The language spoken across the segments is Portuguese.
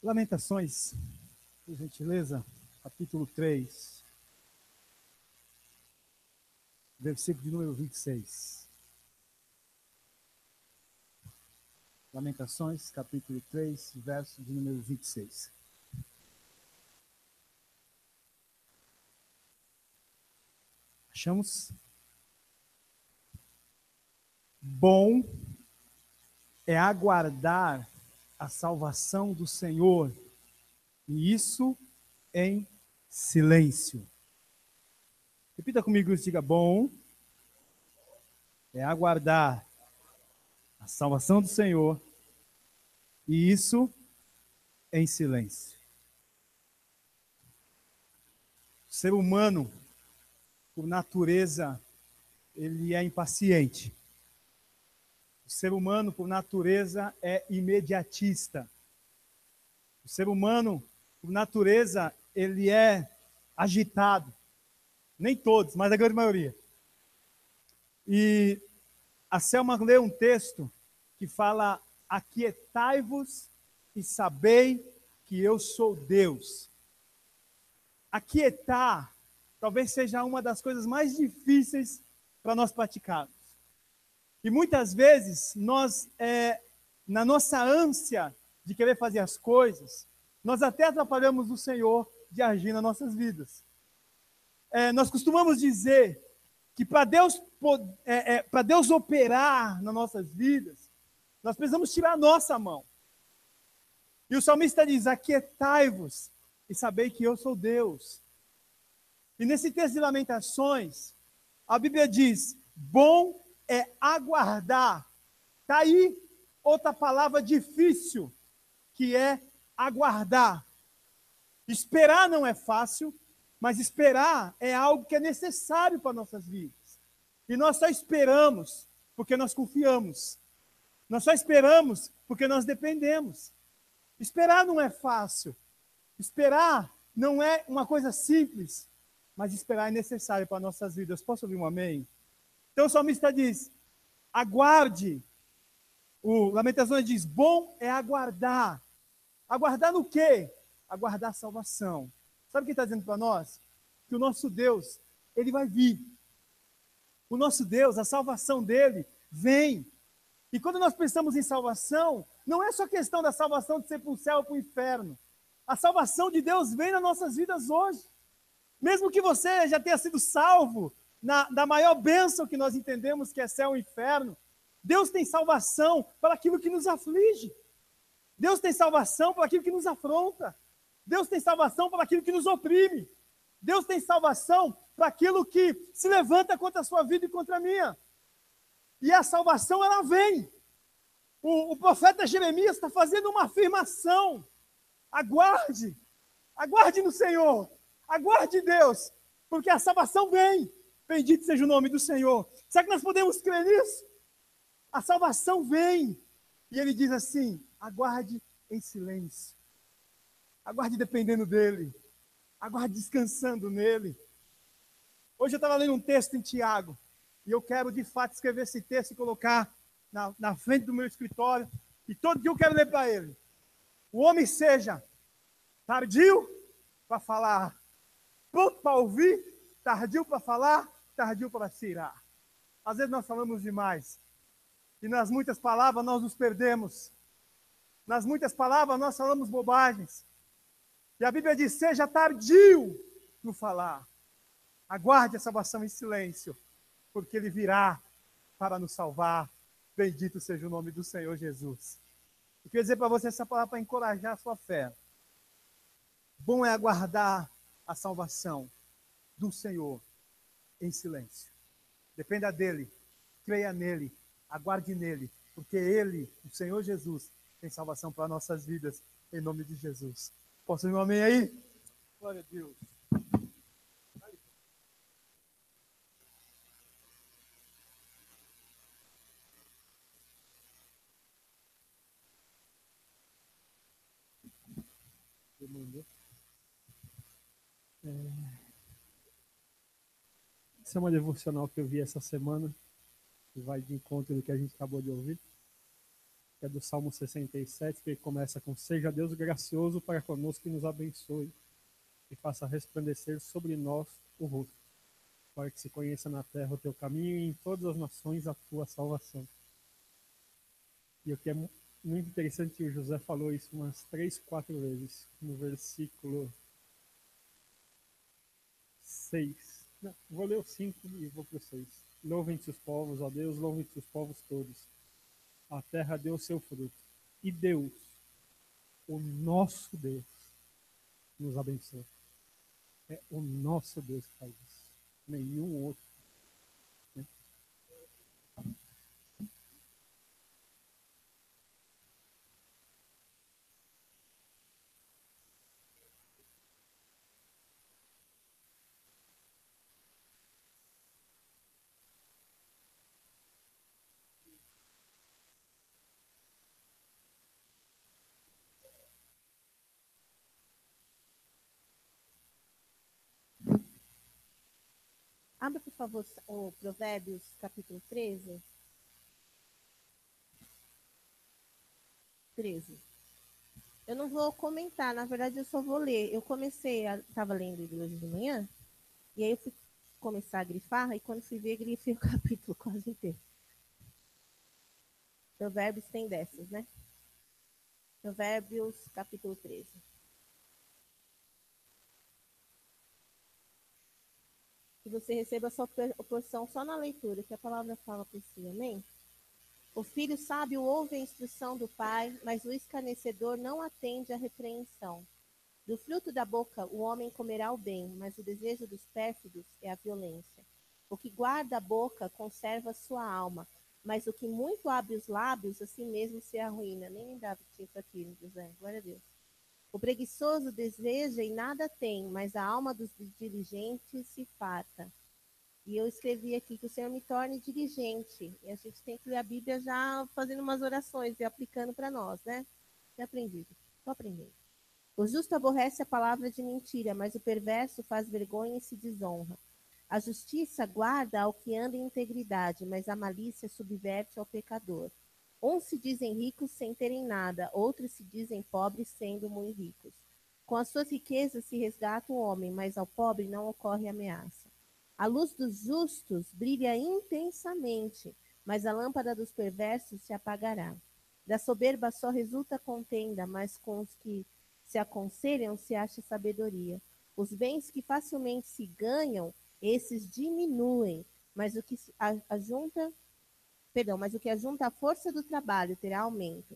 Lamentações, por gentileza, capítulo 3, versículo de número 26. Lamentações, capítulo 3, verso de número 26. Achamos? Bom é aguardar a salvação do Senhor, e isso em silêncio. Repita comigo e diga: bom é aguardar a salvação do Senhor, e isso em silêncio. O ser humano, por natureza, ele é impaciente. O ser humano, por natureza, é imediatista. O ser humano, por natureza, ele é agitado. Nem todos, mas a grande maioria. E a Selma leu um texto que fala: aquietai-vos e sabei que eu sou Deus. Aquietar talvez seja uma das coisas mais difíceis para nós praticarmos. E muitas vezes nós, na nossa ânsia de querer fazer as coisas, nós até atrapalhamos o Senhor de agir nas nossas vidas. Nós costumamos dizer que para Deus operar nas nossas vidas, nós precisamos tirar a nossa mão. E o salmista diz: aquietai-vos e sabei que eu sou Deus. E nesse texto de Lamentações, a Bíblia diz: bom é aguardar. Está aí outra palavra difícil, que é aguardar. Esperar não é fácil, mas esperar é algo que é necessário para nossas vidas. E nós só esperamos porque nós confiamos. Nós só esperamos porque nós dependemos. Esperar não é fácil. Esperar não é uma coisa simples, mas esperar é necessário para nossas vidas. Posso ouvir um amém? Então o salmista diz: aguarde. O Lamentações diz: bom é aguardar. Aguardar no quê? Aguardar a salvação. Sabe o que está dizendo para nós? Que o nosso Deus, ele vai vir. O nosso Deus, a salvação dele, vem. E quando nós pensamos em salvação, não é só questão da salvação de ser para o céu ou para o inferno. A salvação de Deus vem nas nossas vidas hoje. Mesmo que você já tenha sido salvo da maior bênção que nós entendemos, que é céu e inferno, Deus tem salvação para aquilo que nos aflige. Deus tem salvação para aquilo que nos afronta. Deus tem salvação para aquilo que nos oprime. Deus tem salvação para aquilo que se levanta contra a sua vida e contra a minha. E a salvação, ela vem. O profeta Jeremias está fazendo uma afirmação. Aguarde. Aguarde no Senhor. Aguarde Deus. Porque a salvação vem. Bendito seja o nome do Senhor. Será que nós podemos crer nisso? A salvação vem. E ele diz assim: aguarde em silêncio. Aguarde dependendo dele. Aguarde descansando nele. Hoje eu estava lendo um texto em Tiago. E eu quero, de fato, escrever esse texto e colocar na frente do meu escritório. E todo dia eu quero ler para ele. O homem seja tardio para falar, pronto para ouvir, tardio para falar, tardio para se irar. Às vezes nós falamos demais. E nas muitas palavras nós nos perdemos. Nas muitas palavras nós falamos bobagens. E a Bíblia diz: seja tardio no falar. Aguarde a salvação em silêncio, porque ele virá para nos salvar. Bendito seja o nome do Senhor Jesus. Eu queria dizer para você essa palavra para encorajar a sua fé. Bom é aguardar a salvação do Senhor em silêncio. Dependa dele, creia nele, aguarde nele, porque ele, o Senhor Jesus, tem salvação para nossas vidas, em nome de Jesus. Posso ouvir um amém aí? Glória a Deus. Essa é uma devocional que eu vi essa semana, que vai de encontro do que a gente acabou de ouvir. que é do Salmo 67, que começa com: Seja Deus gracioso para conosco e nos abençoe, e faça resplandecer sobre nós o rosto, para que se conheça na terra o teu caminho e em todas as nações a tua salvação. E o que é muito interessante, que o José falou isso umas 3, 4 vezes, no versículo 6. Não, vou ler o 5 e vou para o 6. Louvem-te os povos, ó Deus, louvem-te os povos todos. A terra deu seu fruto. E Deus, o nosso Deus, nos abençoa. É o nosso Deus que faz isso. Nenhum outro. Né? Abra, por favor, o Provérbios, capítulo 13. 13. Eu não vou comentar, na verdade eu só vou ler. Eu estava lendo ele hoje de manhã, e aí eu fui começar a grifar, e quando fui ver, grifei o capítulo quase inteiro. Provérbios tem dessas, né? Provérbios, capítulo 13. Que você receba a sua porção só na leitura, que a palavra fala por si, amém? O filho sábio ouve a instrução do pai, mas o escarnecedor não atende à repreensão. Do fruto da boca o homem comerá o bem, mas o desejo dos pérfidos é a violência. O que guarda a boca conserva sua alma, mas o que muito abre os lábios, assim mesmo se arruína. Nem lembrava que tinha isso aqui, José. Glória a Deus. O preguiçoso deseja e nada tem, mas a alma dos diligentes se farta. E eu escrevi aqui que o Senhor me torne diligente. E a gente tem que ler a Bíblia já fazendo umas orações e aplicando para nós, né? Já aprendi. Estou aprendendo. O justo aborrece a palavra de mentira, mas o perverso faz vergonha e se desonra. A justiça guarda ao que anda em integridade, mas a malícia subverte ao pecador. Uns se dizem ricos sem terem nada, outros se dizem pobres sendo muito ricos. Com as suas riquezas se resgata o homem, mas ao pobre não ocorre ameaça. A luz dos justos brilha intensamente, mas a lâmpada dos perversos se apagará. Da soberba só resulta contenda, mas com os que se aconselham se acha sabedoria. Os bens que facilmente se ganham, esses diminuem, mas o que ajunta a força do trabalho terá aumento.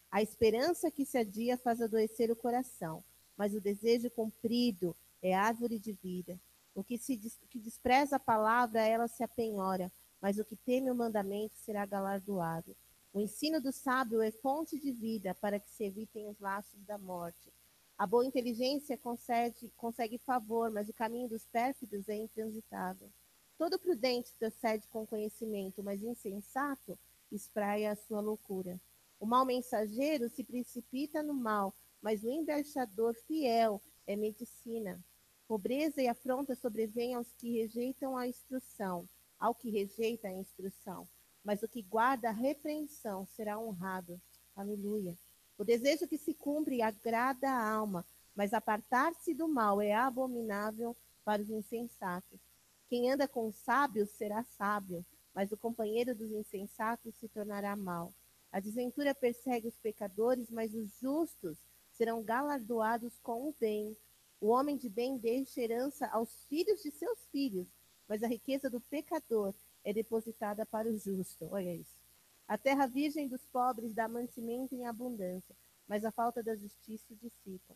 A esperança que se adia faz adoecer o coração, mas o desejo cumprido é árvore de vida. Que despreza a palavra, ela se apenhora, mas o que teme o mandamento será galardoado. O ensino do sábio é fonte de vida para que se evitem os laços da morte. A boa inteligência consegue favor, mas o caminho dos pérfidos é intransitável. Todo prudente procede com conhecimento, mas insensato espraia a sua loucura. O mau mensageiro se precipita no mal, mas o embaixador fiel é medicina. Pobreza e afronta sobrevêm aos que rejeitam a instrução, ao que rejeita a instrução. Mas o que guarda a repreensão será honrado. Aleluia. O desejo que se cumpre agrada a alma, mas apartar-se do mal é abominável para os insensatos. Quem anda com os sábios será sábio, mas o companheiro dos insensatos se tornará mau. A desventura persegue os pecadores, mas os justos serão galardoados com o bem. O homem de bem deixa herança aos filhos de seus filhos, mas a riqueza do pecador é depositada para o justo. Olha isso. A terra virgem dos pobres dá mantimento em abundância, mas a falta da justiça o dissipa.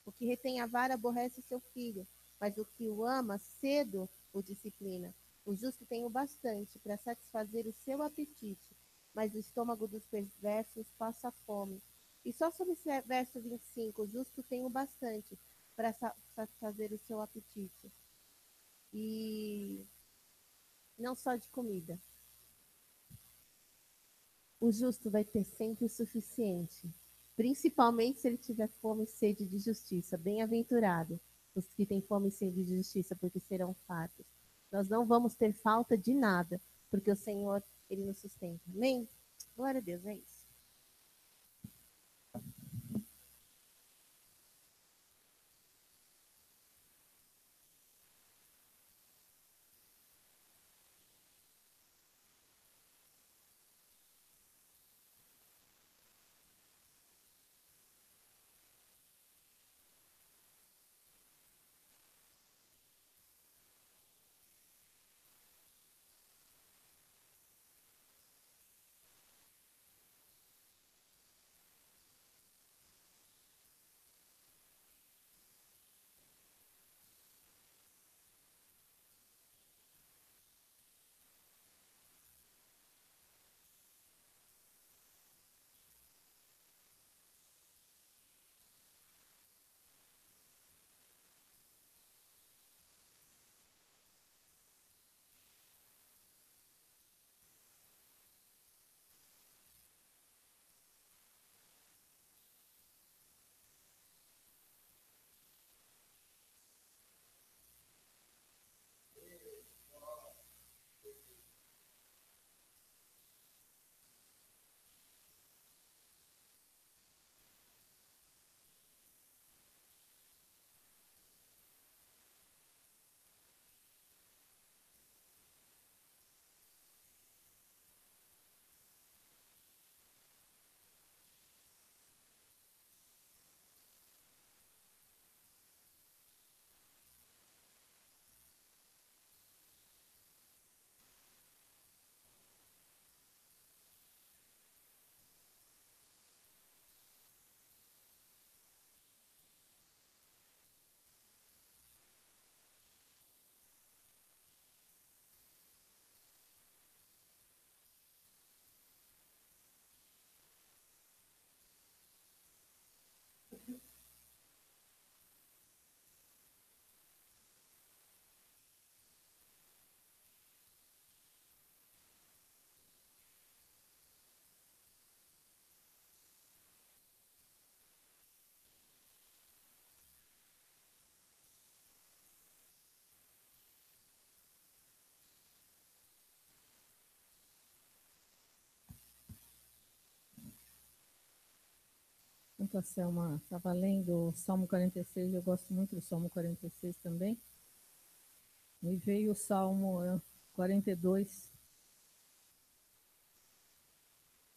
O que retém a vara aborrece seu filho, mas o que o ama cedo o disciplina. O justo tem o bastante para satisfazer o seu apetite, mas o estômago dos perversos passa fome. E só sobre esse verso 25, o justo tem o bastante para satisfazer o seu apetite. E não só de comida. O justo vai ter sempre o suficiente, principalmente se ele tiver fome e sede de justiça. Bem-aventurado os que têm fome e sede de justiça, porque serão fartos. Nós não vamos ter falta de nada, porque o Senhor, ele nos sustenta. Amém? Glória a Deus, é isso. enquanto a Selma estava lendo o Salmo 46, eu gosto muito do Salmo 46 também. Me veio o Salmo 42,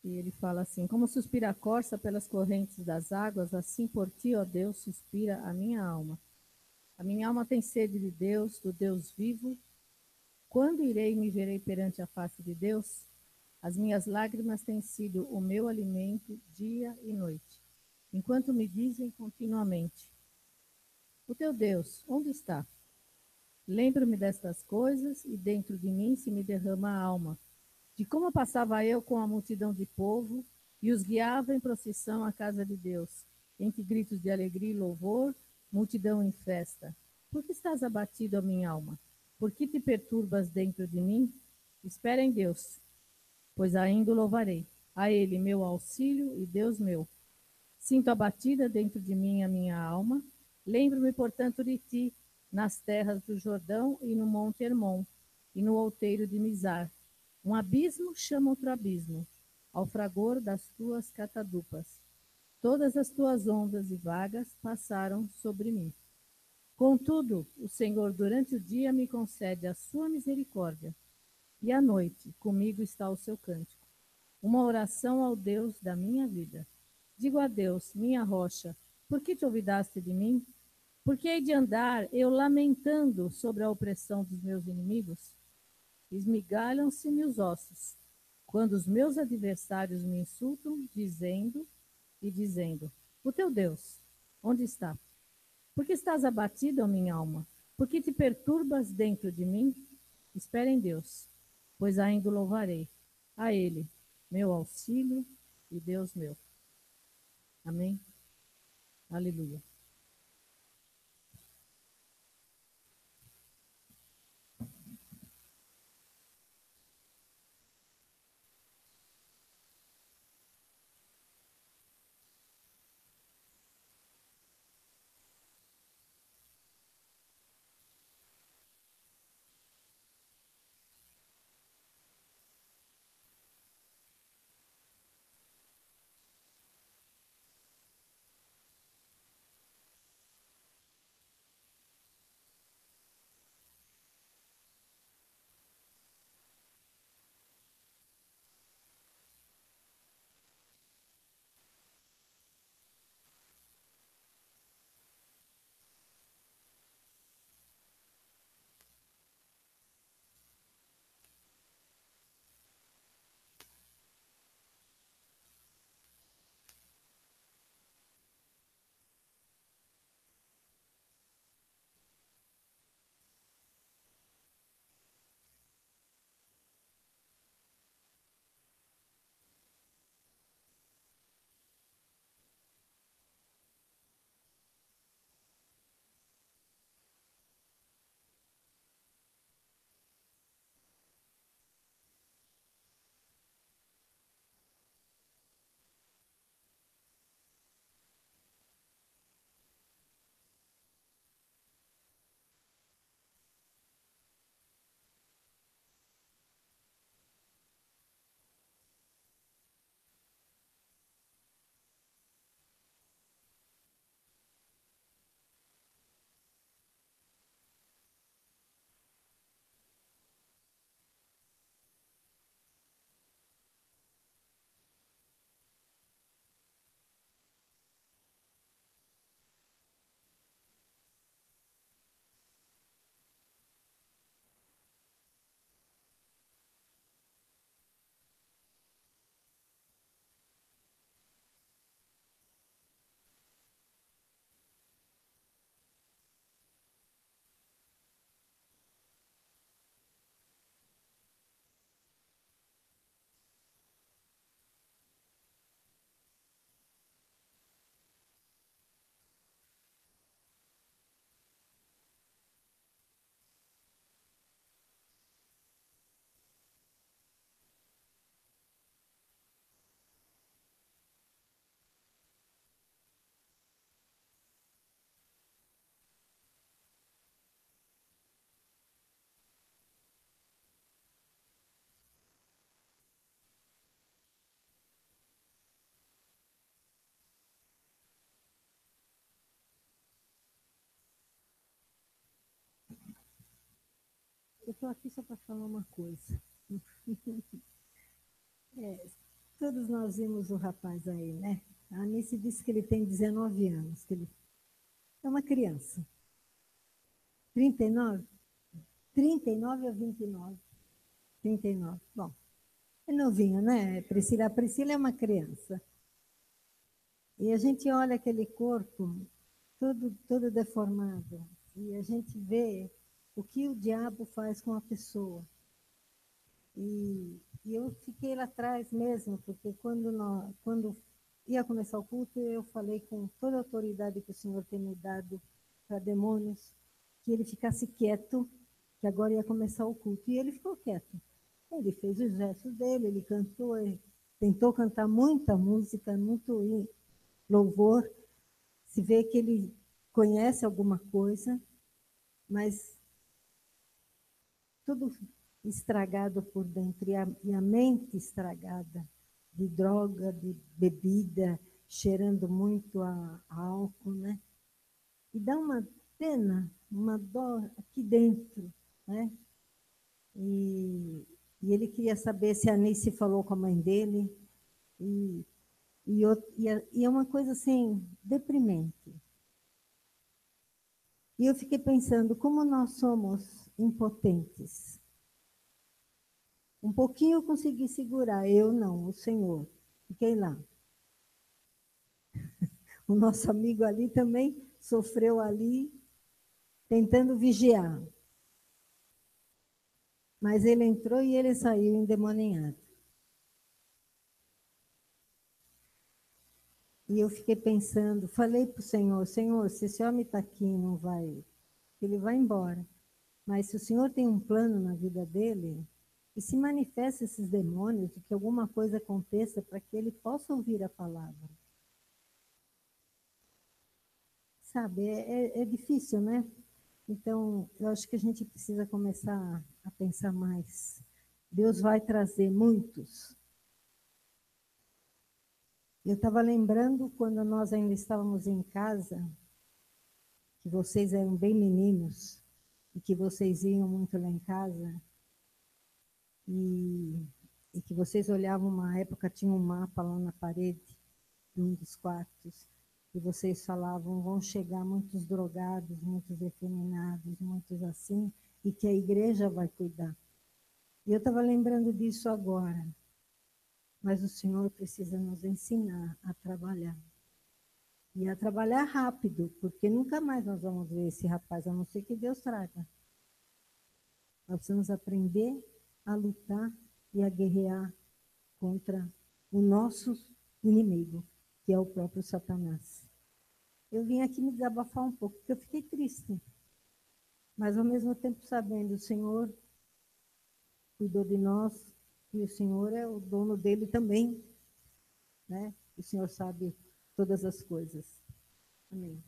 e ele fala assim: como suspira a corça pelas correntes das águas, assim por ti, ó Deus, suspira a minha alma. A minha alma tem sede de Deus, do Deus vivo. Quando irei e me verei perante a face de Deus? As minhas lágrimas têm sido o meu alimento dia e noite, enquanto me dizem continuamente: o teu Deus, onde está? Lembro-me destas coisas e dentro de mim se me derrama a alma, de como passava eu com a multidão de povo e os guiava em procissão à casa de Deus, entre gritos de alegria e louvor, multidão em festa. Por que estás abatido, ó minha alma? Por que te perturbas dentro de mim? Espera em Deus, pois ainda o louvarei. A Ele, meu auxílio e Deus meu. Sinto abatida dentro de mim a minha alma. Lembro-me, portanto, de ti, nas terras do Jordão e no monte Hermon, e no outeiro de Mizar. Um abismo chama outro abismo, ao fragor das tuas catadupas. Todas as tuas ondas e vagas passaram sobre mim. Contudo, o Senhor durante o dia me concede a sua misericórdia, e à noite comigo está o seu cântico, uma oração ao Deus da minha vida. Digo a Deus, minha rocha, por que te olvidaste de mim? Por que hei de andar eu lamentando sobre a opressão dos meus inimigos? Esmigalham-se-me os ossos, quando os meus adversários me insultam, dizendo, o teu Deus, onde está? Por que estás abatida, ó minha alma? Por que te perturbas dentro de mim? Espera em Deus, pois ainda o louvarei. A Ele, meu auxílio e Deus meu. Amém? Aleluia. eu estou aqui só para falar uma coisa. Todos nós vimos o rapaz aí, né? A Anice disse que ele tem 19 anos, que ele é uma criança. 39? 39 ou 29? 39. Bom, é novinho, né, Priscila? A Priscila é uma criança. E a gente olha aquele corpo todo deformado. E a gente vê o que o diabo faz com a pessoa. E eu fiquei lá atrás mesmo, porque quando ia começar o culto, eu falei com toda a autoridade que o Senhor tem me dado para demônios, que ele ficasse quieto, que agora ia começar o culto. E ele ficou quieto. Ele fez os gestos dele, ele cantou, ele tentou cantar muita música, muito louvor. Se vê que ele conhece alguma coisa, mas tudo estragado por dentro, e a mente estragada, de droga, de bebida, cheirando muito a álcool, né? E dá uma pena, uma dó aqui dentro, né? E ele queria saber se a Anice falou com a mãe dele, e é uma coisa assim, deprimente. E eu fiquei pensando, como nós somos impotentes. Um pouquinho eu consegui segurar, eu não, o Senhor. Fiquei lá. O nosso amigo ali também sofreu ali, tentando vigiar. Mas ele entrou e ele saiu endemoniado. E eu fiquei pensando, falei para o Senhor, Senhor, se esse homem está aqui e não vai, ele vai embora. Mas se o Senhor tem um plano na vida dele, e se manifesta esses demônios, e que alguma coisa aconteça para que ele possa ouvir a palavra. Sabe, é difícil, né? Então, eu acho que a gente precisa começar a pensar mais. Deus vai trazer muitos. Eu estava lembrando quando nós ainda estávamos em casa, que vocês eram bem meninos, e que vocês iam muito lá em casa, e que vocês olhavam uma época, tinha um mapa lá na parede de um dos quartos, e vocês falavam, vão chegar muitos drogados, muitos efeminados, muitos assim, e que a igreja vai cuidar. E eu estava lembrando disso agora, mas o Senhor precisa nos ensinar a trabalhar. E a trabalhar rápido, porque nunca mais nós vamos ver esse rapaz, a não ser que Deus traga. Nós precisamos aprender a lutar e a guerrear contra o nosso inimigo, que é o próprio Satanás. Eu vim aqui me desabafar um pouco, porque eu fiquei triste. Mas, ao mesmo tempo, sabendo, o Senhor cuidou de nós, e o Senhor é o dono dele também. Né? O Senhor sabe todas as coisas. Amém.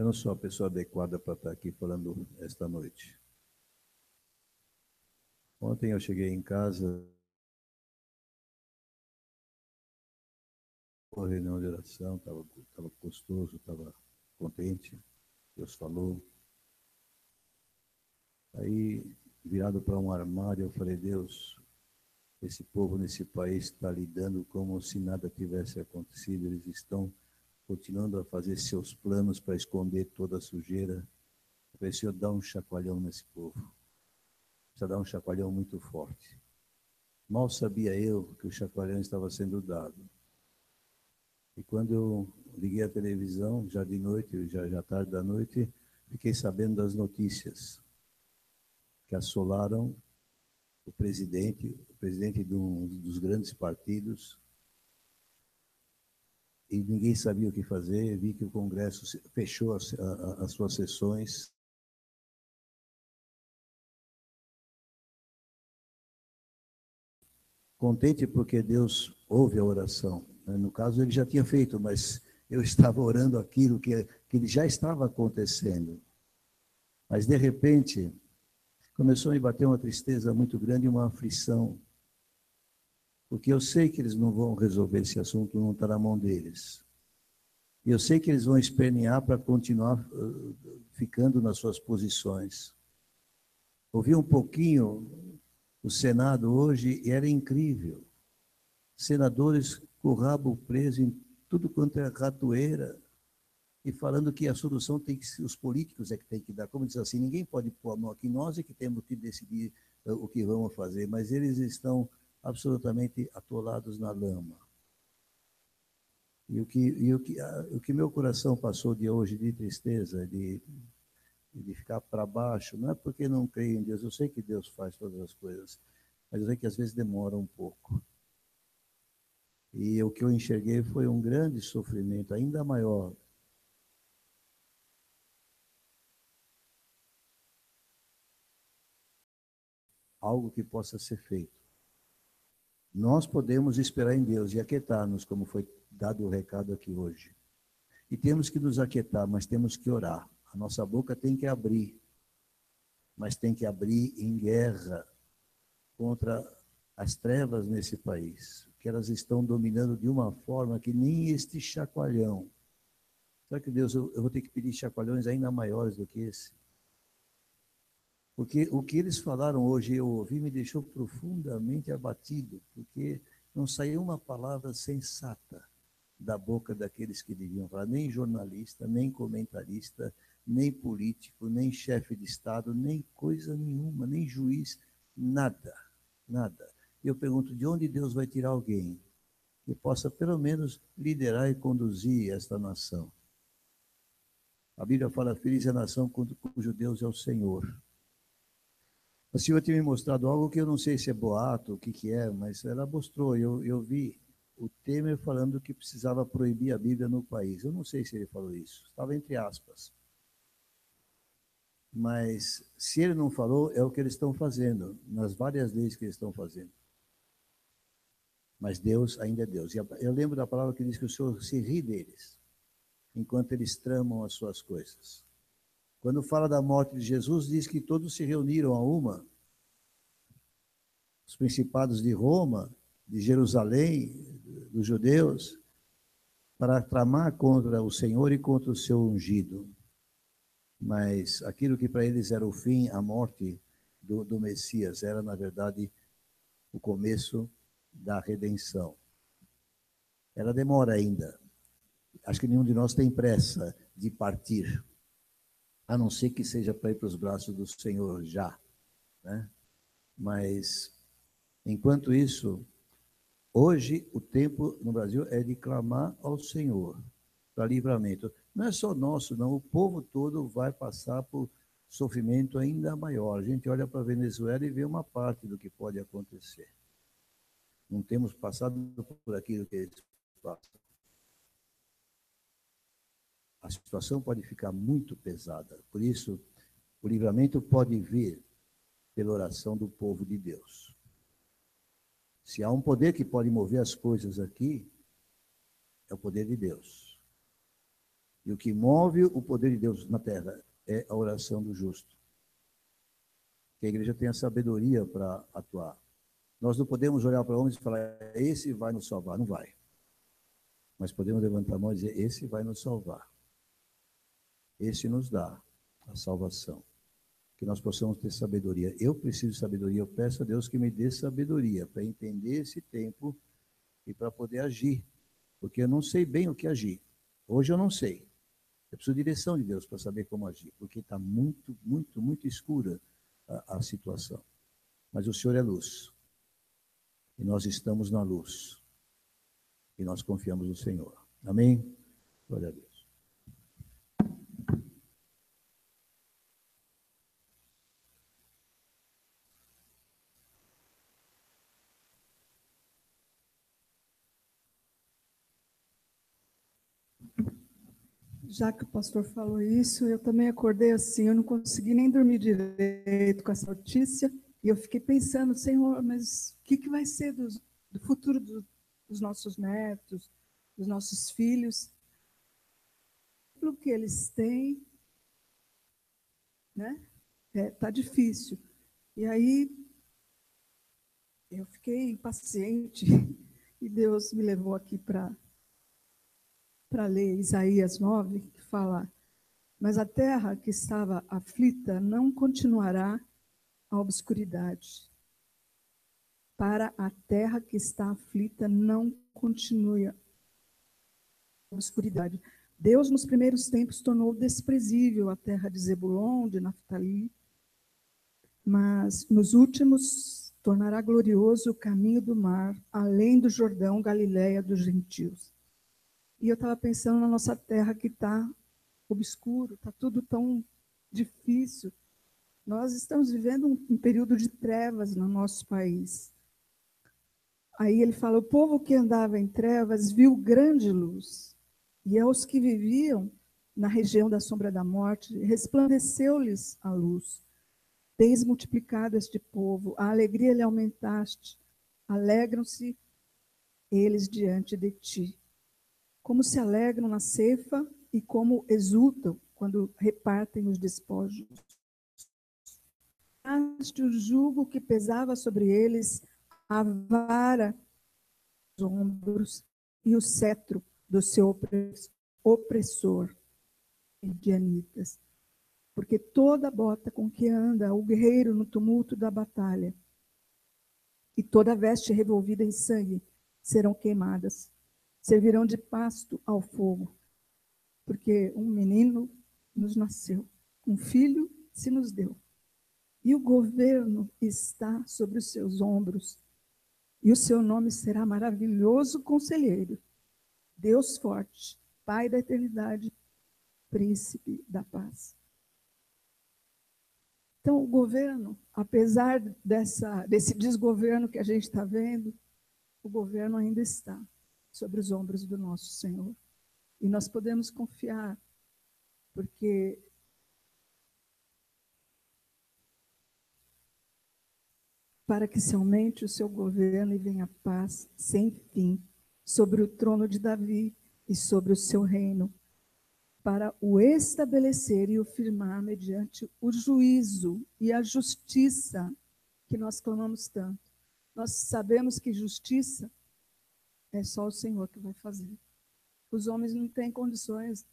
Eu não sou a pessoa adequada para estar aqui falando esta noite. Ontem eu cheguei em casa, uma reunião de oração, estava gostoso, estava contente, Deus falou. Aí, virado para um armário, eu falei, Deus, esse povo nesse país está lidando como se nada tivesse acontecido, eles estão continuando a fazer seus planos para esconder toda a sujeira. Eu falei, Senhor, dá um chacoalhão nesse povo. Precisa dar um chacoalhão muito forte. Mal sabia eu que o chacoalhão estava sendo dado. E quando eu liguei a televisão, já de noite, já tarde da noite, fiquei sabendo das notícias que assolaram o presidente de um dos grandes partidos, e ninguém sabia o que fazer. Vi que o Congresso fechou as suas sessões. Contente porque Deus ouve a oração. No caso, ele já tinha feito, mas eu estava orando aquilo que já estava acontecendo. Mas, de repente, começou a me bater uma tristeza muito grande e uma aflição. Porque eu sei que eles não vão resolver esse assunto, não está na mão deles. E eu sei que eles vão espernear para continuar ficando nas suas posições. Ouvi um pouquinho o Senado hoje e era incrível. Senadores com o rabo preso em tudo quanto é ratoeira e falando que a solução tem que ser os políticos é que tem que dar. Como diz assim, ninguém pode pôr a mão aqui, nós é que temos que decidir o que vamos fazer, mas eles estão absolutamente atolados na lama. E o que meu coração passou de hoje de tristeza, de ficar para baixo, não é porque não creio em Deus, eu sei que Deus faz todas as coisas, mas eu sei que às vezes demora um pouco. E o que eu enxerguei foi um grande sofrimento, ainda maior. Algo que possa ser feito. Nós podemos esperar em Deus e aquietar-nos, como foi dado o recado aqui hoje. E temos que nos aquietar, mas temos que orar. A nossa boca tem que abrir, mas tem que abrir em guerra contra as trevas nesse país, que elas estão dominando de uma forma que nem este chacoalhão. Será que Deus, eu vou ter que pedir chacoalhões ainda maiores do que esse? Porque o que eles falaram hoje, eu ouvi, me deixou profundamente abatido, porque não saiu uma palavra sensata da boca daqueles que deviam falar, nem jornalista, nem comentarista, nem político, nem chefe de Estado, nem coisa nenhuma, nem juiz, nada, nada. Eu pergunto, de onde Deus vai tirar alguém que possa pelo menos liderar e conduzir esta nação? A Bíblia fala, feliz é a nação cujo Deus é o Senhor. O Senhor tinha me mostrado algo que eu não sei se é boato, o que é, mas ela mostrou, eu vi o Temer falando que precisava proibir a Bíblia no país. Eu não sei se ele falou isso, estava entre aspas. Mas se ele não falou, é o que eles estão fazendo, nas várias leis que eles estão fazendo. Mas Deus ainda é Deus. E eu lembro da palavra que diz que o Senhor se ri deles, enquanto eles tramam as suas coisas. Quando fala da morte de Jesus, diz que todos se reuniram a uma, os principados de Roma, de Jerusalém, dos judeus, para tramar contra o Senhor e contra o seu ungido. Mas aquilo que para eles era o fim, a morte do Messias, era, na verdade, o começo da redenção. Ela demora ainda. Acho que nenhum de nós tem pressa de partir, a não ser que seja para ir para os braços do Senhor já, né? Mas, enquanto isso, hoje o tempo no Brasil é de clamar ao Senhor para livramento. Não é só nosso, não. O povo todo vai passar por sofrimento ainda maior. A gente olha para a Venezuela e vê uma parte do que pode acontecer. Não temos passado por aquilo que eles passam. A situação pode ficar muito pesada. Por isso, o livramento pode vir pela oração do povo de Deus. Se há um poder que pode mover as coisas aqui, é o poder de Deus. E o que move o poder de Deus na terra é a oração do justo. Que a igreja tenha sabedoria para atuar. Nós não podemos olhar para homens e falar, esse vai nos salvar. Não vai. Mas podemos levantar a mão e dizer, esse vai nos salvar. Esse nos dá a salvação. Que nós possamos ter sabedoria. Eu preciso de sabedoria. Eu peço a Deus que me dê sabedoria para entender esse tempo e para poder agir. Porque eu não sei bem o que agir. Hoje eu não sei. Eu preciso de direção de Deus para saber como agir. Porque está muito, muito, muito escura a situação. Mas o Senhor é luz. E nós estamos na luz. E nós confiamos no Senhor. Amém? Glória a Deus. Já que o pastor falou isso, eu também acordei assim, eu não consegui nem dormir direito com essa notícia, e eu fiquei pensando, Senhor, mas o que vai ser do futuro dos nossos netos, dos nossos filhos? O que eles têm, né? Tá difícil. E aí, eu fiquei impaciente, e Deus me levou aqui para ler Isaías 9, que fala, mas a terra que estava aflita não continuará a obscuridade. Para a terra que está aflita não continue a obscuridade. Deus, nos primeiros tempos, tornou desprezível a terra de Zebulon, de Naftali, mas nos últimos tornará glorioso o caminho do mar, além do Jordão, Galileia dos gentios. E eu estava pensando na nossa terra que está obscuro, está tudo tão difícil. Nós estamos vivendo um período de trevas no nosso país. Aí ele fala, o povo que andava em trevas viu grande luz. E aos que viviam na região da sombra da morte, resplandeceu-lhes a luz. Tens multiplicado este povo, a alegria lhe aumentaste. Alegram-se eles diante de ti. Como se alegram na ceifa e como exultam quando repartem os despojos. Tiraste o jugo que pesava sobre eles, a vara dos ombros e o cetro do seu opressor, midianitas. Porque toda bota com que anda o guerreiro no tumulto da batalha e toda veste revolvida em sangue serão queimadas. Servirão de pasto ao fogo, porque um menino nos nasceu, um filho se nos deu. E o governo está sobre os seus ombros, e o seu nome será maravilhoso conselheiro, Deus forte, Pai da eternidade, príncipe da paz. Então, o governo, apesar desse desgoverno que a gente está vendo, o governo ainda está sobre os ombros do nosso Senhor. E nós podemos confiar, porque para que se aumente o seu governo e venha paz sem fim sobre o trono de Davi e sobre o seu reino, para o estabelecer e o firmar mediante o juízo e a justiça que nós clamamos tanto. Nós sabemos que justiça é só o Senhor que vai fazer. Os homens não têm condições.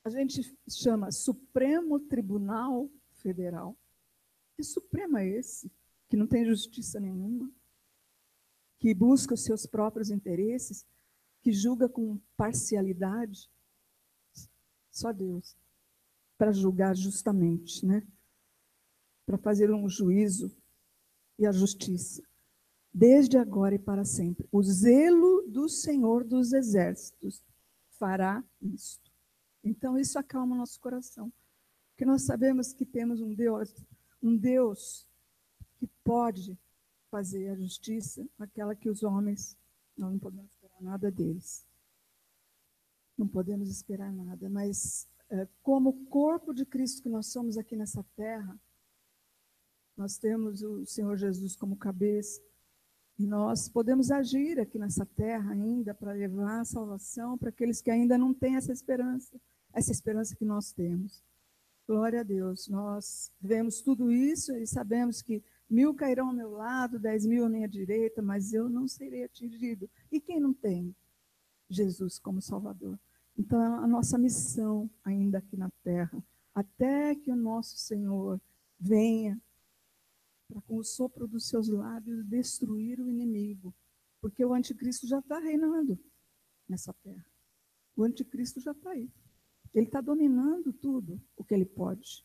A gente chama Supremo Tribunal Federal. Que Supremo é esse? Que não tem justiça nenhuma, que busca os seus próprios interesses, que julga com parcialidade. Só Deus, para julgar justamente, né? Para fazer um juízo e a justiça. Desde agora e para sempre. O zelo do Senhor dos Exércitos fará isto. Então, isso acalma o nosso coração. Porque nós sabemos que temos um Deus que pode fazer a justiça, aquela que os homens, nós não podemos esperar nada deles. Não podemos esperar nada, mas como corpo de Cristo que nós somos aqui nessa terra, nós temos o Senhor Jesus como cabeça, E nós podemos agir aqui nessa terra ainda para levar a salvação para aqueles que ainda não têm essa esperança que nós temos. Glória a Deus. Nós vemos tudo isso e sabemos que 1000 cairão ao meu lado, 10.000 à minha direita, mas eu não serei atingido. E quem não tem Jesus como Salvador? Então, a nossa missão ainda aqui na terra, até que o nosso Senhor venha para, com o sopro dos seus lábios, destruir o inimigo. Porque o anticristo já está reinando nessa terra. O anticristo já está aí. Ele está dominando tudo o que ele pode.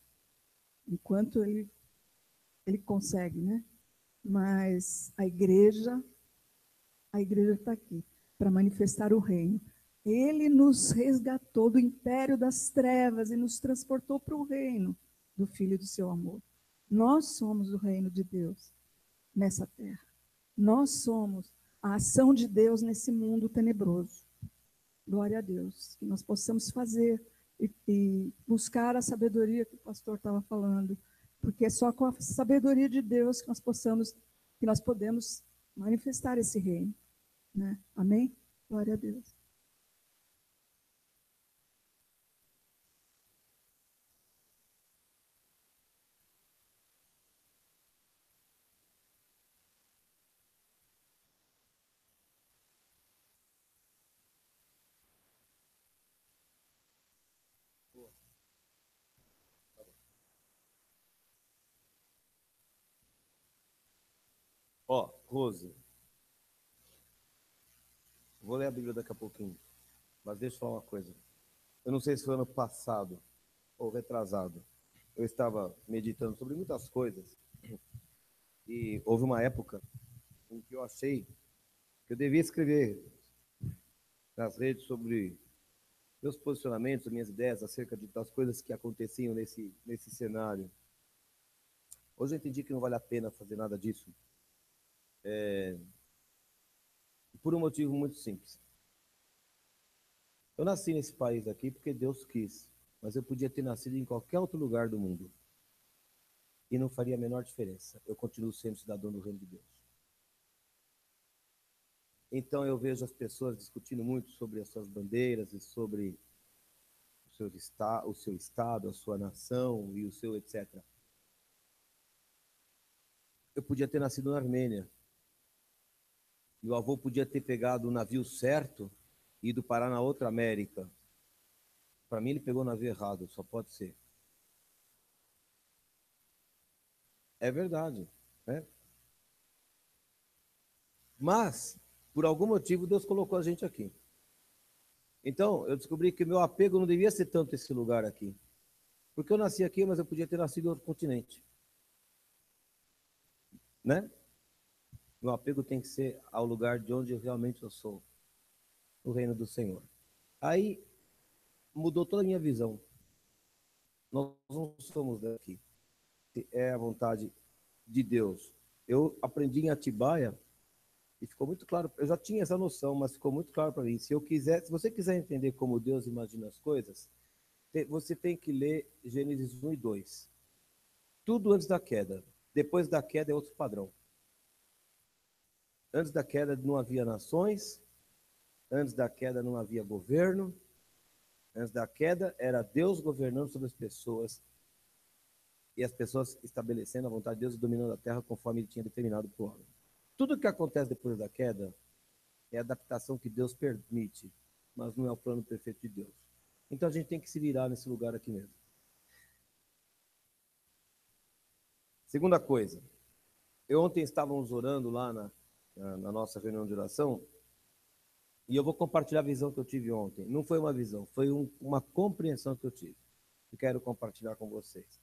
Enquanto ele consegue, né? Mas a igreja está aqui para manifestar o reino. Ele nos resgatou do império das trevas e nos transportou para o reino do Filho do seu amor. Nós somos o reino de Deus nessa terra. Nós somos a ação de Deus nesse mundo tenebroso. Glória a Deus. Que nós possamos fazer e buscar a sabedoria que o pastor estava falando. Porque é só com a sabedoria de Deus que nós podemos manifestar esse reino. Né? Amém? Glória a Deus. Ó, Rose, vou ler a Bíblia daqui a pouquinho, mas deixa eu falar uma coisa. Eu não sei se foi ano passado ou retrasado. Eu estava meditando sobre muitas coisas e houve uma época em que eu achei que eu devia escrever nas redes sobre meus posicionamentos, minhas ideias acerca das coisas que aconteciam nesse cenário. Hoje eu entendi que não vale a pena fazer nada disso. Por um motivo muito simples. Eu nasci nesse país aqui porque Deus quis, mas eu podia ter nascido em qualquer outro lugar do mundo. E não faria a menor diferença. Eu continuo sendo cidadão do reino de Deus. Então eu vejo as pessoas discutindo muito sobre as suas bandeiras e sobre o seu estado, a sua nação e o seu etc. Eu podia ter nascido na Armênia. Meu avô podia ter pegado o navio certo e ido parar na outra América. Para mim, ele pegou o navio errado, só pode ser. É verdade, né? Mas, por algum motivo, Deus colocou a gente aqui. Então, eu descobri que meu apego não devia ser tanto esse lugar aqui. Porque eu nasci aqui, mas eu podia ter nascido em outro continente. Né? Meu apego tem que ser ao lugar de onde realmente eu sou, o reino do Senhor. Aí mudou toda a minha visão. Nós não somos daqui. É a vontade de Deus. Eu aprendi em Atibaia e ficou muito claro. Eu já tinha essa noção, mas ficou muito claro para mim. Se você quiser entender como Deus imagina as coisas, você tem que ler Gênesis 1 e 2. Tudo antes da queda. Depois da queda é outro padrão. Antes da queda não havia nações, antes da queda não havia governo, antes da queda era Deus governando sobre as pessoas e as pessoas estabelecendo a vontade de Deus e dominando a terra conforme ele tinha determinado para o homem. Tudo que acontece depois da queda é a adaptação que Deus permite, mas não é o plano perfeito de Deus. Então a gente tem que se virar nesse lugar aqui mesmo. Segunda coisa, ontem estávamos orando lá na nossa reunião de oração, e eu vou compartilhar a visão que eu tive ontem. Não foi uma visão, foi uma compreensão que eu tive. Que quero compartilhar com vocês.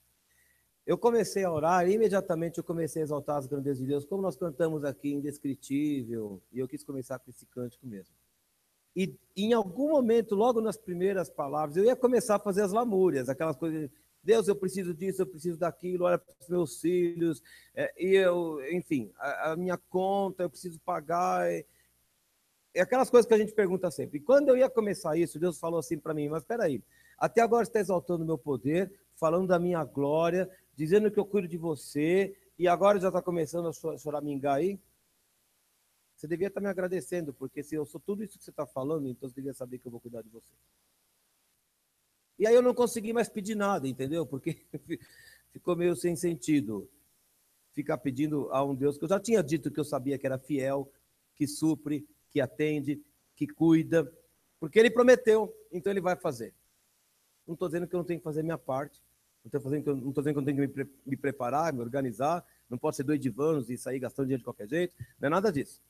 Eu comecei a orar e imediatamente eu comecei a exaltar as grandezas de Deus, como nós cantamos aqui, indescritível, e eu quis começar com esse cântico mesmo. E em algum momento, logo nas primeiras palavras, eu ia começar a fazer as lamúrias, aquelas coisas... Deus, eu preciso disso, eu preciso daquilo, olha para os meus filhos, enfim, a minha conta, eu preciso pagar. É aquelas coisas que a gente pergunta sempre. E quando eu ia começar isso, Deus falou assim para mim, mas espera aí, até agora você está exaltando o meu poder, falando da minha glória, dizendo que eu cuido de você, e agora já está começando a choramingar aí? Você devia estar me agradecendo, porque se eu sou tudo isso que você está falando, então você devia saber que eu vou cuidar de você. E aí eu não consegui mais pedir nada, entendeu? Porque ficou meio sem sentido ficar pedindo a um Deus que eu já tinha dito que eu sabia que era fiel, que supre, que atende, que cuida, porque ele prometeu, então ele vai fazer. Não estou dizendo que eu não tenho que fazer a minha parte, não estou dizendo que eu não tenho que me preparar, me organizar, não posso ser doidivanos e sair gastando dinheiro de qualquer jeito, não é nada disso.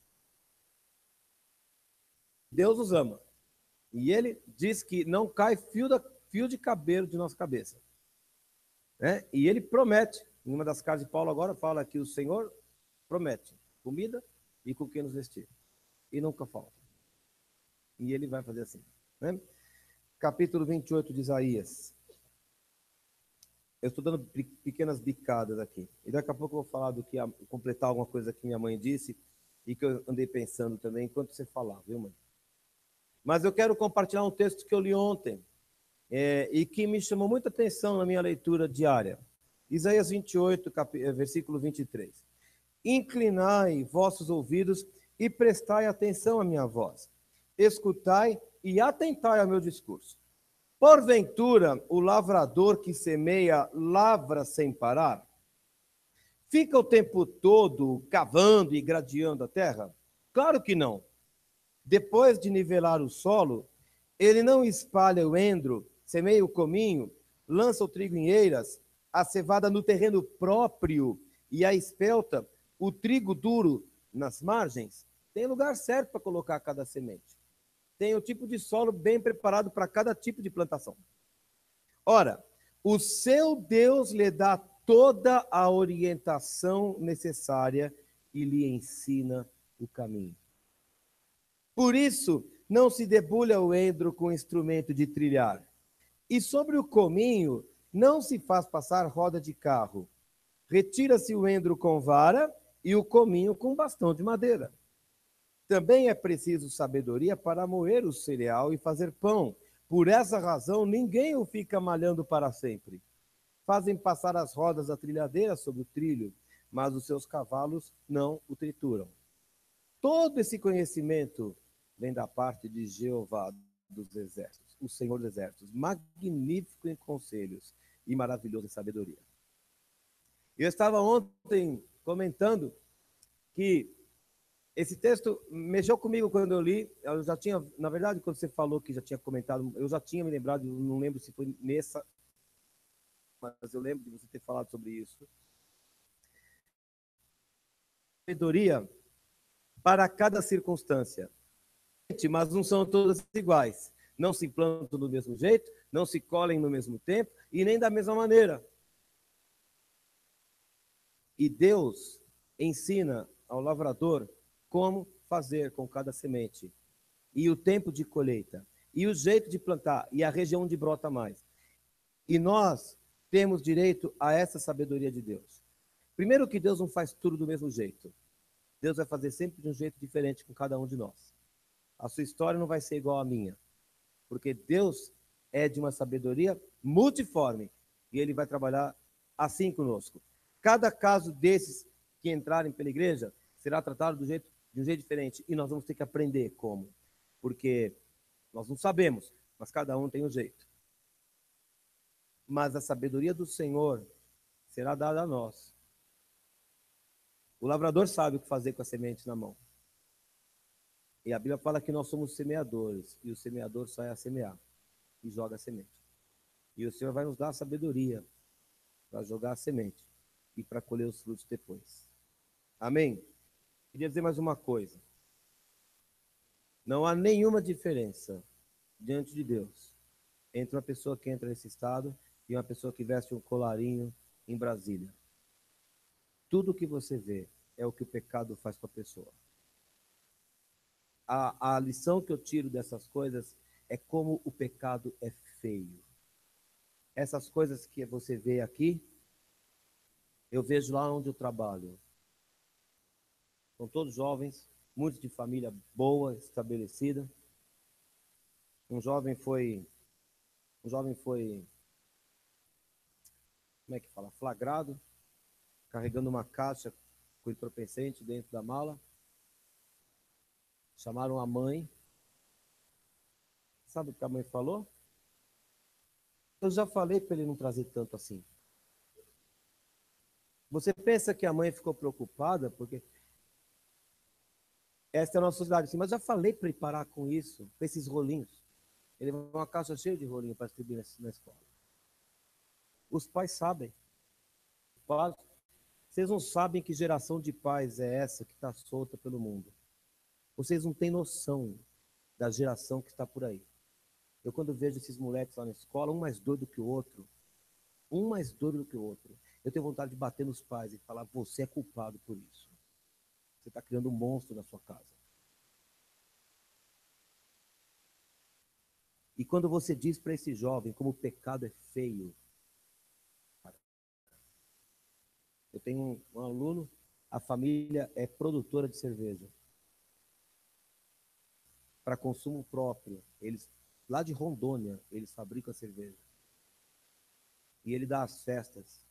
Deus os ama. E ele diz que não cai fio de cabelo de nossa cabeça. Né? E ele promete, em uma das cartas de Paulo agora, fala que o Senhor promete comida e com que nos vestir. E nunca falta. E ele vai fazer assim. Né? Capítulo 28 de Isaías. Eu estou dando pequenas bicadas aqui. E daqui a pouco eu vou falar completar alguma coisa que minha mãe disse e que eu andei pensando também enquanto você falava, viu, mãe? Mas eu quero compartilhar um texto que eu li ontem e que me chamou muita atenção na minha leitura diária. Isaías 28, versículo 23. Inclinai vossos ouvidos e prestai atenção à minha voz. Escutai e atentai ao meu discurso. Porventura, o lavrador que semeia lavra sem parar? Fica o tempo todo cavando e gradeando a terra? Claro que não. Depois de nivelar o solo, ele não espalha o endro, semeia o cominho, lança o trigo em eiras, a cevada no terreno próprio e a espelta, o trigo duro nas margens? Tem lugar certo para colocar cada semente. Tem o tipo de solo bem preparado para cada tipo de plantação. Ora, o seu Deus lhe dá toda a orientação necessária e lhe ensina o caminho. Por isso, não se debulha o endro com instrumento de trilhar. E sobre o cominho, não se faz passar roda de carro. Retira-se o endro com vara e o cominho com bastão de madeira. Também é preciso sabedoria para moer o cereal e fazer pão. Por essa razão, ninguém o fica malhando para sempre. Fazem passar as rodas da trilhadeira sobre o trilho, mas os seus cavalos não o trituram. Todo esse conhecimento vem da parte de Jeová dos exércitos, o Senhor dos exércitos, magnífico em conselhos e maravilhoso em sabedoria. Eu estava ontem comentando que esse texto mexeu comigo quando eu li. Eu já tinha, na verdade, quando você falou que já tinha comentado, eu já tinha me lembrado, não lembro se foi nessa, mas eu lembro de você ter falado sobre isso. Sabedoria para cada circunstância. Mas não são todas iguais. Não se plantam do mesmo jeito, não se colhem no mesmo tempo e nem da mesma maneira. E Deus ensina ao lavrador como fazer com cada semente, e o tempo de colheita, e o jeito de plantar, e a região onde brota mais. E nós temos direito a essa sabedoria de Deus. Primeiro que Deus não faz tudo do mesmo jeito. Deus vai fazer sempre de um jeito diferente com cada um de nós. A sua história não vai ser igual à minha, porque Deus é de uma sabedoria multiforme, e Ele vai trabalhar assim conosco. Cada caso desses que entrarem pela igreja será tratado de um jeito diferente, e nós vamos ter que aprender como, porque nós não sabemos, mas cada um tem um jeito. Mas a sabedoria do Senhor será dada a nós. O lavrador sabe o que fazer com a semente na mão. E a Bíblia fala que nós somos semeadores, e o semeador só é a semear, e joga a semente. E o Senhor vai nos dar a sabedoria para jogar a semente e para colher os frutos depois. Amém? Queria dizer mais uma coisa. Não há nenhuma diferença diante de Deus entre uma pessoa que entra nesse estado e uma pessoa que veste um colarinho em Brasília. Tudo que você vê é o que o pecado faz com a pessoa. A lição que eu tiro dessas coisas é como o pecado é feio. Essas coisas que você vê aqui, eu vejo lá onde eu trabalho. São todos jovens, muitos de família boa, estabelecida. Um jovem foi, como é que fala? Flagrado, carregando uma caixa com entorpecente dentro da mala. Chamaram a mãe. Sabe o que a mãe falou? Eu já falei para ele não trazer tanto assim. Você pensa que a mãe ficou preocupada porque essa é a nossa sociedade, assim, mas já falei para ele parar com isso, com esses rolinhos. Ele vai uma caixa cheia de rolinho para distribuir na escola. Os pais sabem. Vocês não sabem que geração de pais é essa que está solta pelo mundo. Vocês não têm noção da geração que está por aí. Eu, quando vejo esses moleques lá na escola, um mais doido que o outro, eu tenho vontade de bater nos pais e falar: você é culpado por isso. Você está criando um monstro na sua casa. E quando você diz para esse jovem como o pecado é feio, eu tenho um aluno, a família é produtora de cerveja para consumo próprio. Eles, lá de Rondônia, eles fabricam a cerveja. E ele dá as festas.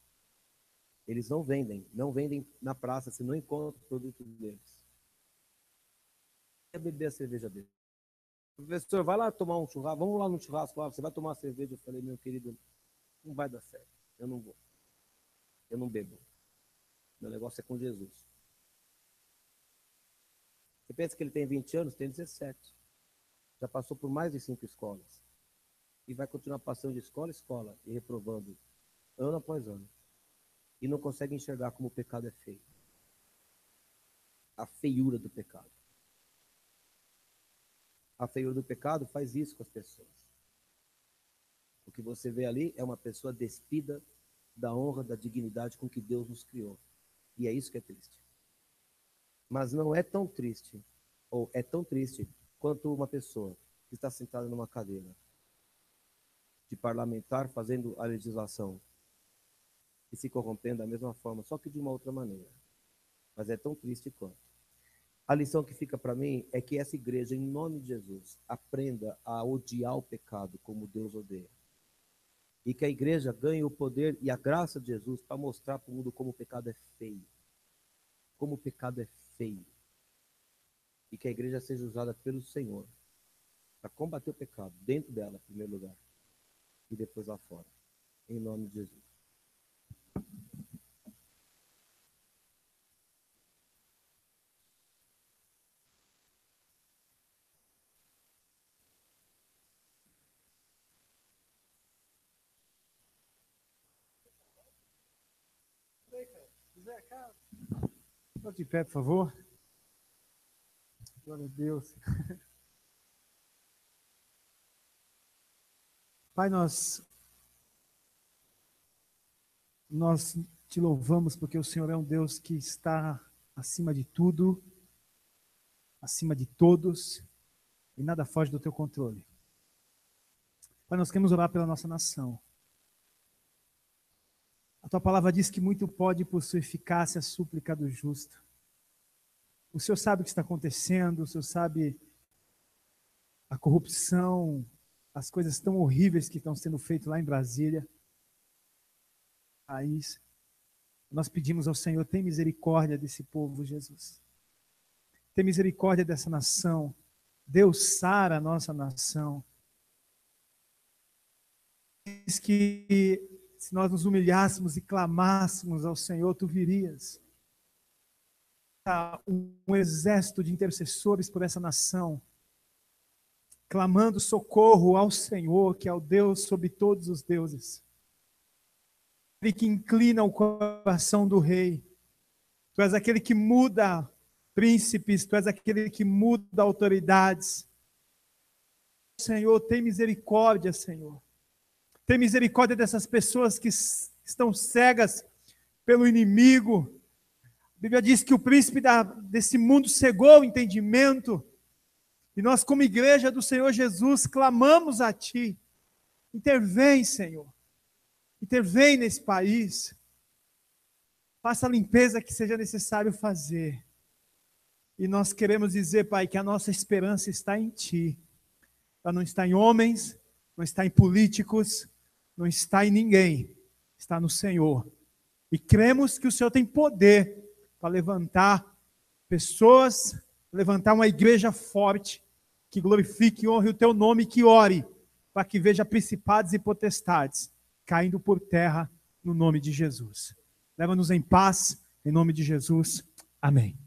Eles não vendem na praça, você não encontra o produto deles. Quer beber a cerveja dele? Professor, vai lá tomar um churrasco, vamos lá no churrasco lá, você vai tomar uma cerveja. Eu falei: meu querido, não vai dar certo, eu não vou. Eu não bebo. Meu negócio é com Jesus. Você pensa que ele tem 20 anos? Tem 17. Já passou por mais de 5 escolas. E vai continuar passando de escola em escola e reprovando ano após ano. E não consegue enxergar como o pecado é feio. A feiura do pecado. A feiura do pecado faz isso com as pessoas. O que você vê ali é uma pessoa despida da honra, da dignidade com que Deus nos criou. E é isso que é triste. Mas não é tão triste, ou é tão triste, quanto uma pessoa que está sentada numa cadeira de parlamentar fazendo a legislação e se corrompendo da mesma forma, só que de uma outra maneira. Mas é tão triste quanto. A lição que fica para mim é que essa igreja, em nome de Jesus, aprenda a odiar o pecado como Deus odeia. E que a igreja ganhe o poder e a graça de Jesus para mostrar para o mundo como o pecado é feio. Como o pecado é feio. E que a igreja seja usada pelo Senhor para combater o pecado dentro dela, em primeiro lugar, e depois lá fora. Em nome de Jesus. Fique de pé, por favor. Glória a Deus. Pai, nós te louvamos porque o Senhor é um Deus que está acima de tudo, acima de todos, e nada foge do teu controle. Pai, nós queremos orar pela nossa nação. A tua palavra diz que muito pode por sua eficácia a súplica do justo. O Senhor sabe o que está acontecendo, o Senhor sabe a corrupção, as coisas tão horríveis que estão sendo feitas lá em Brasília. País. Nós pedimos ao Senhor: tem misericórdia desse povo, Jesus. Tem misericórdia dessa nação. Deus sara a nossa nação. Diz que se nós nos humilhássemos e clamássemos ao Senhor, tu virias. Há um exército de intercessores por essa nação, clamando socorro ao Senhor, que é o Deus sobre todos os deuses. Ele que inclina o coração do rei. Tu és aquele que muda príncipes, tu és aquele que muda autoridades. Senhor, tem misericórdia, Senhor. Tem misericórdia dessas pessoas que estão cegas pelo inimigo. A Bíblia diz que o príncipe desse mundo cegou o entendimento. E nós, como igreja do Senhor Jesus, clamamos a Ti. Intervém, Senhor. Intervém nesse país. Faça a limpeza que seja necessário fazer. E nós queremos dizer, Pai, que a nossa esperança está em Ti. Ela não está em homens, não está em políticos, não está em ninguém. Está no Senhor. E cremos que o Senhor tem poder para levantar pessoas, levantar uma igreja forte, que glorifique e honre o teu nome, e que ore para que veja principados e potestades caindo por terra no nome de Jesus. Leva-nos em paz, em nome de Jesus. Amém.